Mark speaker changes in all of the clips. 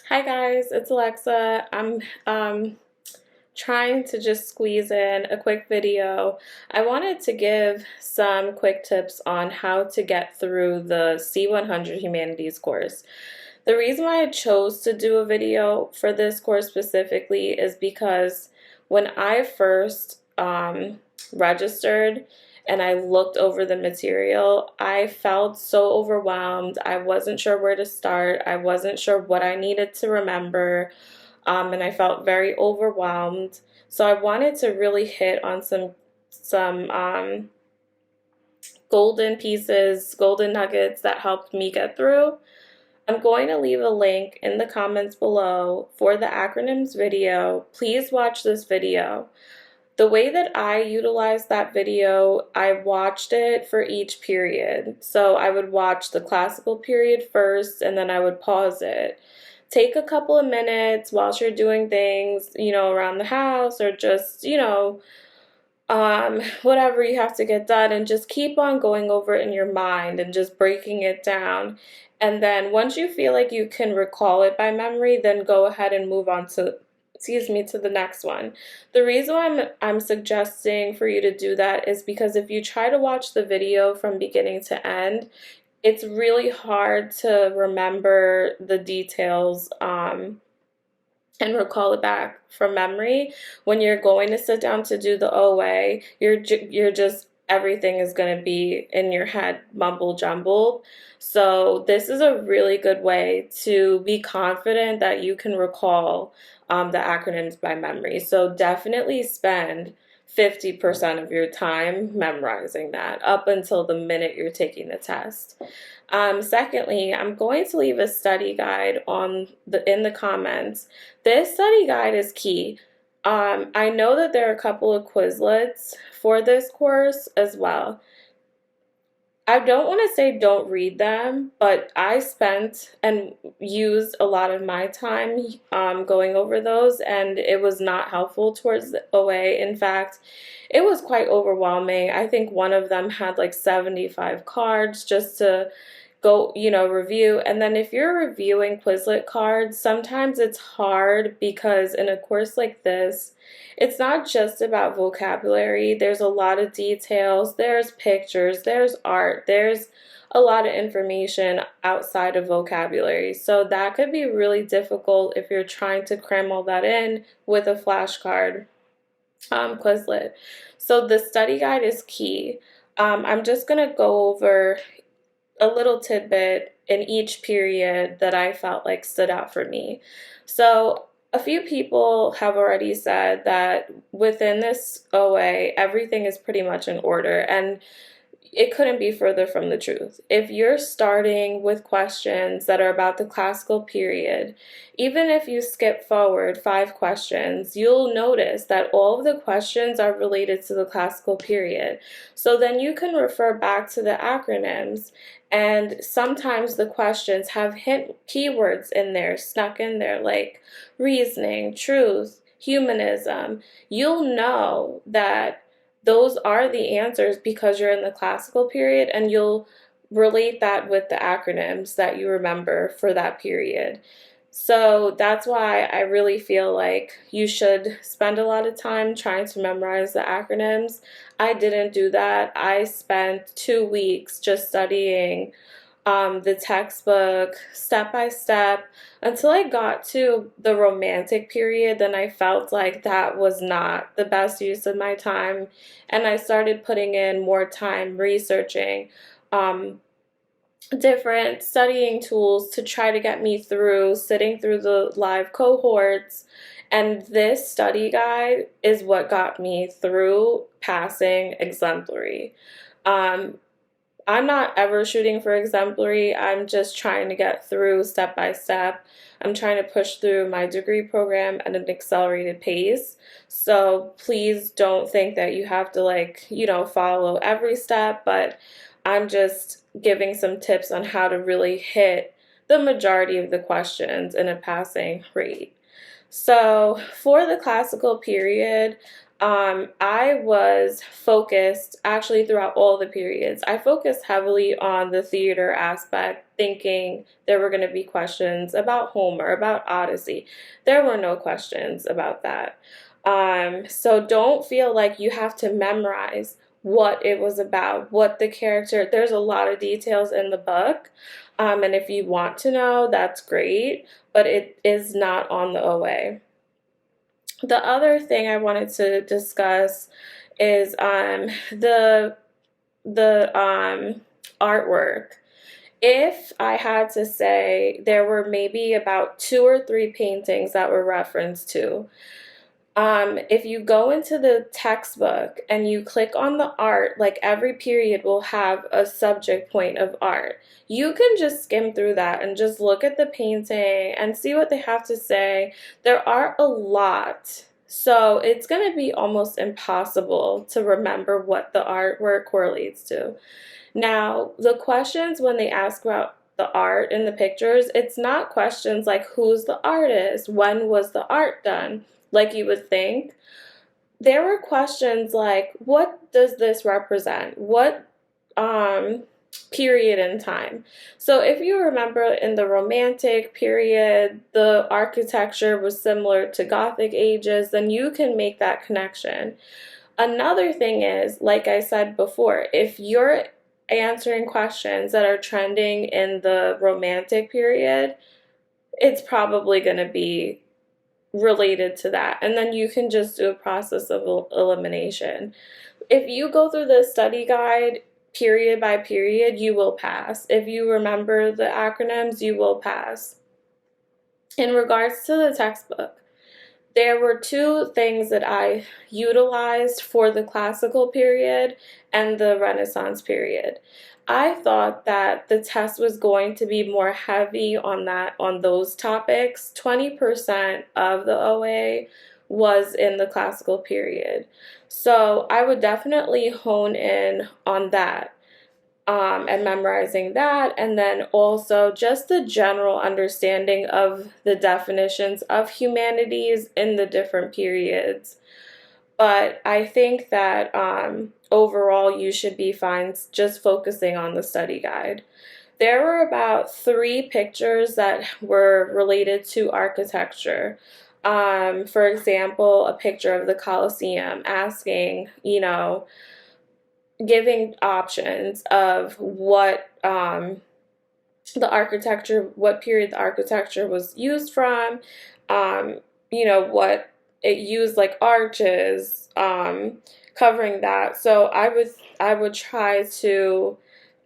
Speaker 1: Hi guys, it's Alexa. I'm trying to just squeeze in a quick video. I wanted to give some quick tips on how to get through the C100 Humanities course. The reason why I chose to do a video for this course specifically is because when I first registered and I looked over the material, I felt so overwhelmed. I wasn't sure where to start. I wasn't sure what I needed to remember, and I felt very overwhelmed. So I wanted to really hit on some golden pieces, golden nuggets that helped me get through. I'm going to leave a link in the comments below for the acronyms video. Please watch this video. The way that I utilized that video, I watched it for each period. So I would watch the classical period first, and then I would pause it. Take a couple of minutes whilst you're doing things, around the house, or just, whatever you have to get done, and just keep on going over it in your mind and just breaking it down. And then once you feel like you can recall it by memory, then go ahead and move on to the next one. The reason why I'm suggesting for you to do that is because if you try to watch the video from beginning to end, it's really hard to remember the details and recall it back from memory. When you're going to sit down to do the OA, you're just everything is going to be in your head mumble jumbled. So this is a really good way to be confident that you can recall the acronyms by memory. So definitely spend 50% of your time memorizing that up until the minute you're taking the test. Secondly, I'm going to leave a study guide in the comments. This study guide is key. I know that there are a couple of Quizlets for this course as well. I don't want to say don't read them, but I spent and used a lot of my time going over those, and it was not helpful towards the OA. In fact, it was quite overwhelming. I think one of them had like 75 cards just to go, review. And then if you're reviewing Quizlet cards, sometimes it's hard because in a course like this, it's not just about vocabulary. There's a lot of details, there's pictures, there's art, there's a lot of information outside of vocabulary. So that could be really difficult if you're trying to cram all that in with a flashcard Quizlet. So the study guide is key. I'm just going to go over a little tidbit in each period that I felt like stood out for me. So a few people have already said that within this OA, everything is pretty much in order, and it couldn't be further from the truth. If you're starting with questions that are about the classical period, even if you skip forward 5 questions, you'll notice that all of the questions are related to the classical period. So then you can refer back to the acronyms, and sometimes the questions have hint keywords in there, snuck in there, like reasoning, truth, humanism. You'll know that those are the answers because you're in the classical period, and you'll relate that with the acronyms that you remember for that period. So that's why I really feel like you should spend a lot of time trying to memorize the acronyms. I didn't do that. I spent 2 weeks just studying the textbook step by step until I got to the romantic period. Then I felt like that was not the best use of my time, and I started putting in more time researching different studying tools to try to get me through sitting through the live cohorts. And this study guide is what got me through passing exemplary. I'm not ever shooting for exemplary. I'm just trying to get through step by step. I'm trying to push through my degree program at an accelerated pace. So please don't think that you have to follow every step, but I'm just giving some tips on how to really hit the majority of the questions in a passing rate. So for the classical period, I was focused actually throughout all the periods. I focused heavily on the theater aspect thinking there were going to be questions about Homer, about Odyssey. There were no questions about that. So don't feel like you have to memorize what it was about, what the character, there's a lot of details in the book. And if you want to know, that's great, but it is not on the OA. The other thing I wanted to discuss is the artwork. If I had to say, there were maybe about 2 or 3 paintings that were referenced to. If you go into the textbook and you click on the art, like every period will have a subject point of art. You can just skim through that and just look at the painting and see what they have to say. There are a lot. So it's going to be almost impossible to remember what the artwork correlates to. Now, the questions when they ask about the art in the pictures, it's not questions like who's the artist, when was the art done, like you would think. There were questions like, what does this represent? What period in time? So if you remember in the Romantic period, the architecture was similar to Gothic ages, then you can make that connection. Another thing is, like I said before, if you're answering questions that are trending in the Romantic period, it's probably going to be related to that. And then you can just do a process of elimination. If you go through the study guide period by period, you will pass. If you remember the acronyms, you will pass. In regards to the textbook, there were 2 things that I utilized for the classical period and the Renaissance period. I thought that the test was going to be more heavy on those topics. 20% of the OA was in the classical period. So I would definitely hone in on that. And memorizing that, and then also just the general understanding of the definitions of humanities in the different periods. But I think that overall you should be fine just focusing on the study guide. There were about 3 pictures that were related to architecture. For example, a picture of the Colosseum asking, giving options of what what period the architecture was used from, what it used, like arches, covering that. So I would try to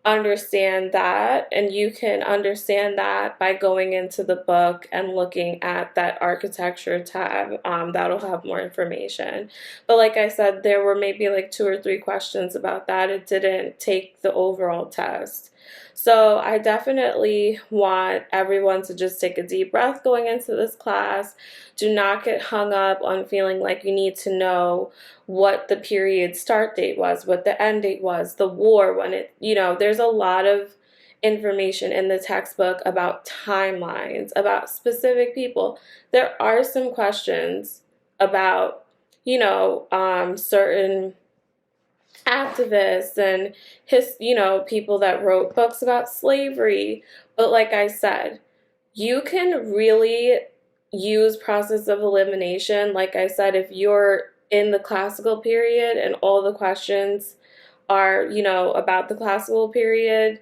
Speaker 1: understand that, and you can understand that by going into the book and looking at that architecture tab. That'll have more information. But like I said, there were maybe like 2 or 3 questions about that. It didn't take the overall test. So I definitely want everyone to just take a deep breath going into this class. Do not get hung up on feeling like you need to know what the period start date was, what the end date was, the war, when it, there's a lot of information in the textbook about timelines, about specific people. There are some questions about, certain activists and people that wrote books about slavery. But like I said, you can really use process of elimination. Like I said, if you're in the classical period and all the questions are, about the classical period,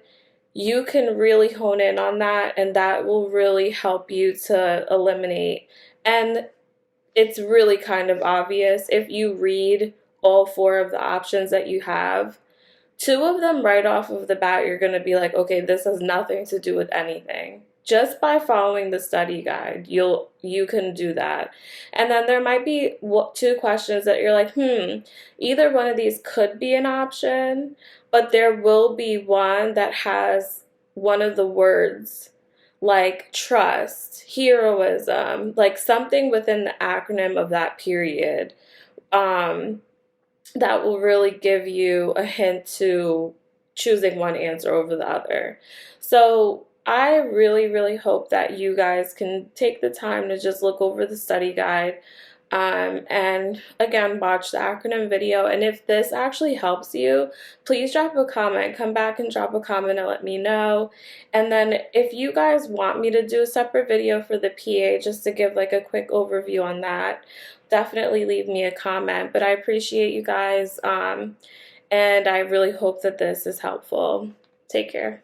Speaker 1: you can really hone in on that, and that will really help you to eliminate. And it's really kind of obvious if you read all 4 of the options that you have. 2 of them right off of the bat, you're going to be like, okay, this has nothing to do with anything. Just by following the study guide, you can do that. And then there might be 2 questions that you're like, either one of these could be an option, but there will be one that has one of the words like trust, heroism, like something within the acronym of that period. That will really give you a hint to choosing one answer over the other. So I really, really hope that you guys can take the time to just look over the study guide. And again, watch the acronym video. And if this actually helps you, please drop a comment. Come back and drop a comment and let me know. And then if you guys want me to do a separate video for the PA, just to give like a quick overview on that, definitely leave me a comment. But I appreciate you guys, and I really hope that this is helpful. Take care.